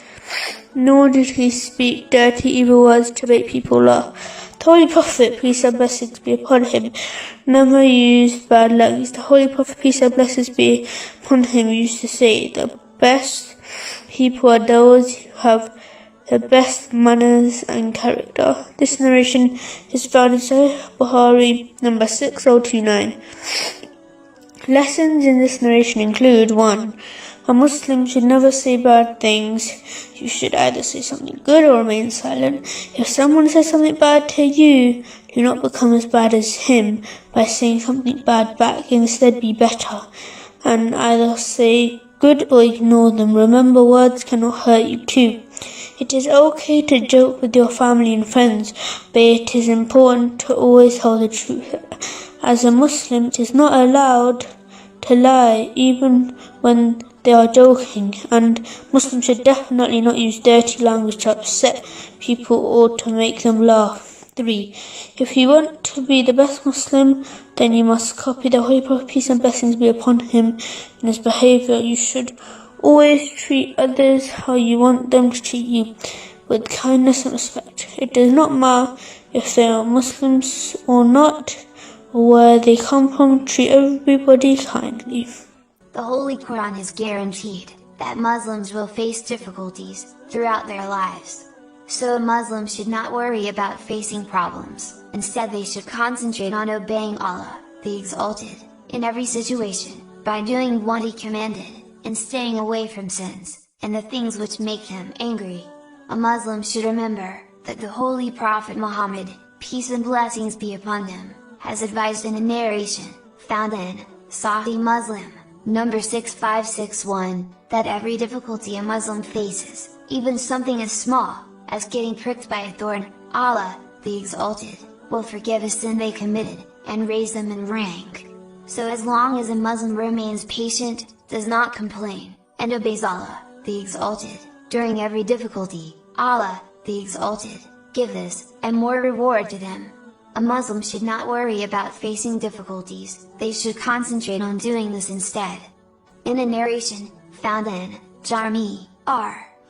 nor did he speak dirty evil words to make people laugh. The Holy Prophet, peace and blessings be upon him, never used bad language. The Holy Prophet, peace and blessings be upon him, used to say, the best people are those who have the best manners and character. This narration is found in Sahih Bukhari, number 6029. Lessons in this narration include: 1. A Muslim should never say bad things. You should either say something good or remain silent. If someone says something bad to you, do not become as bad as him by saying something bad back. Instead, be better and either say good or ignore them. Remember, words cannot hurt you too. It is okay to joke with your family and friends, but it is important to always tell the truth. As a Muslim, it is not allowed to lie even when they are joking, and Muslims should definitely not use dirty language to upset people or to make them laugh. 3. If you want to be the best Muslim, then you must copy the Holy Prophet, peace and blessings be upon him, in his behavior. You should always treat others how you want them to treat you, with kindness and respect. It does not matter if they are Muslims or not, or where they come from. Treat everybody kindly. The Holy Quran is guaranteed that Muslims will face difficulties throughout their lives. So a Muslim should not worry about facing problems. Instead, they should concentrate on obeying Allah, the Exalted, in every situation, by doing what He commanded, and staying away from sins, and the things which make Him angry. A Muslim should remember that the Holy Prophet Muhammad, peace and blessings be upon him, has advised in a narration, found in Sahih Muslim, number 6561, that every difficulty a Muslim faces, even something as small as getting pricked by a thorn, Allah, the Exalted, will forgive a sin they committed, and raise them in rank. So as long as a Muslim remains patient, does not complain, and obeys Allah, the Exalted, during every difficulty, Allah, the Exalted, give this, and more reward to them. A Muslim should not worry about facing difficulties, they should concentrate on doing this instead. In a narration, found in Jami,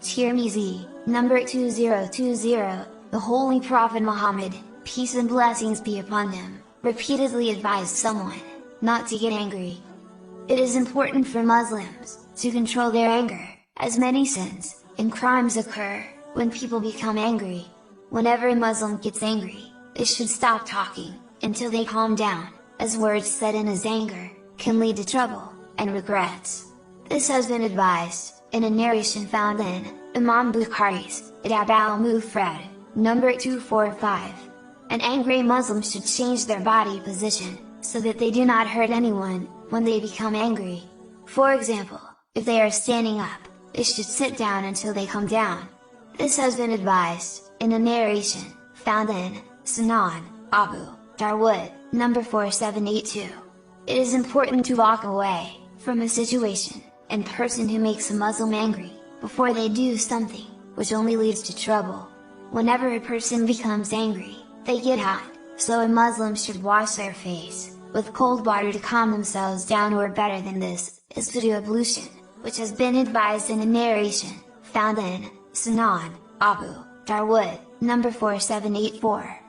Tirmizi, number 2020, the Holy Prophet Muhammad, peace and blessings be upon him, repeatedly advised someone not to get angry. It is important for Muslims to control their anger, as many sins and crimes occur when people become angry. Whenever a Muslim gets angry, they should stop talking until they calm down, as words said in his anger can lead to trouble and regrets. This has been advised in a narration found in Imam Bukhari's Adab al-Mufrad, number 245. An angry Muslim should change their body position, so that they do not hurt anyone when they become angry. For example, if they are standing up, they should sit down until they come down. This has been advised in a narration found in Sunan Abu Dawud, number 4782. It is important to walk away from a situation and person who makes a Muslim angry, before they do something which only leads to trouble. Whenever a person becomes angry, they get hot, so a Muslim should wash their face with cold water to calm themselves down, or better than this, is to do ablution, which has been advised in a narration found in Sunan Abu Dawud, number 4784.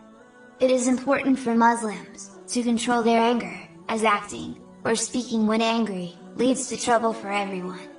It is important for Muslims to control their anger, as acting or speaking when angry leads to trouble for everyone.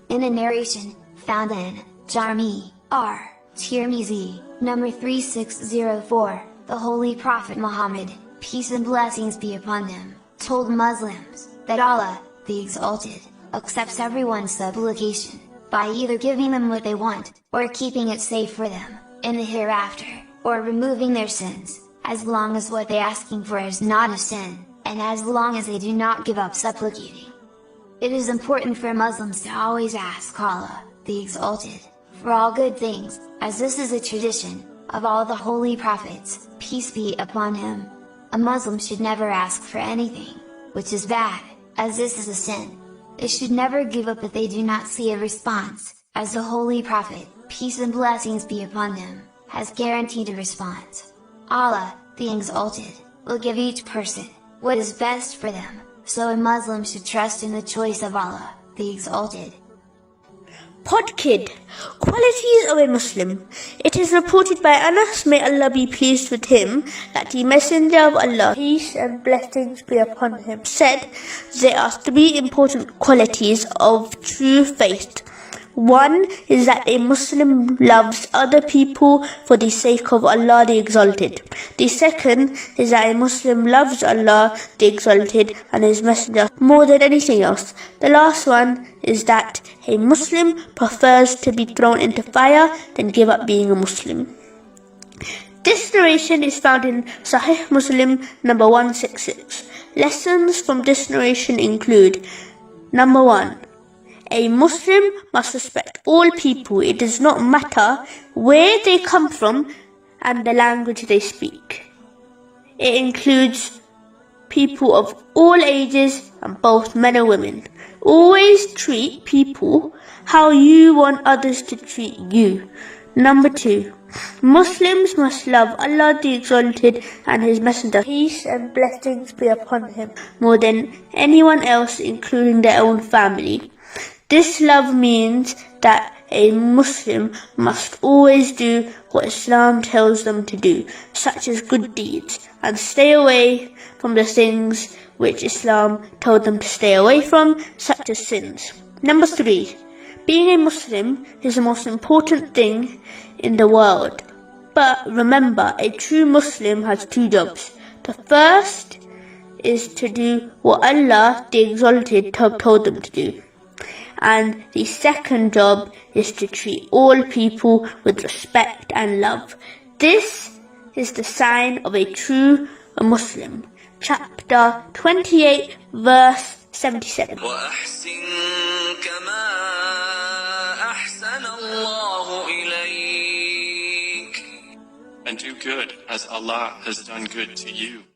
In a narration found in Jami, Tirmizi, number 3604, the Holy Prophet Muhammad, peace and blessings be upon him, told Muslims that Allah, the Exalted, accepts everyone's supplication, by either giving them what they want, or keeping it safe for them in the hereafter, or removing their sins, as long as what they are asking for is not a sin, and as long as they do not give up supplicating. It is important for Muslims to always ask Allah, the Exalted, for all good things, as this is a tradition of all the holy prophets, peace be upon him. A Muslim should never ask for anything which is bad, as this is a sin. They should never give up if they do not see a response, as the Holy Prophet, peace and blessings be upon him, has guaranteed a response. Allah, the Exalted, will give each person what is best for them, so a Muslim should trust in the choice of Allah, the Exalted. Podkid, qualities of a Muslim. It is reported by Anas, may Allah be pleased with him, that the Messenger of Allah, peace and blessings be upon him, said, there are three important qualities of true faith. One is that a Muslim loves other people for the sake of Allah the Exalted. The second is that a Muslim loves Allah the Exalted and His Messenger more than anything else. The last one is that a Muslim prefers to be thrown into fire than give up being a Muslim. This narration is found in Sahih Muslim number 166. Lessons from this narration include: number 1. A Muslim must respect all people. It does not matter where they come from and the language they speak. It includes people of all ages and both men and women. Always treat people how you want others to treat you. Number 2. Muslims must love Allah the Exalted and His Messenger, peace and blessings be upon him, more than anyone else, including their own family. This love means that a Muslim must always do what Islam tells them to do, such as good deeds, and stay away from the things which Islam told them to stay away from, such as sins. Number 3. Being a Muslim is the most important thing in the world. But remember, a true Muslim has 2 jobs. The first is to do what Allah the Exalted told them to do. And the second job is to treat all people with respect and love. This is the sign of a true Muslim. Chapter 28, verse 77. And do good as Allah has done good to you.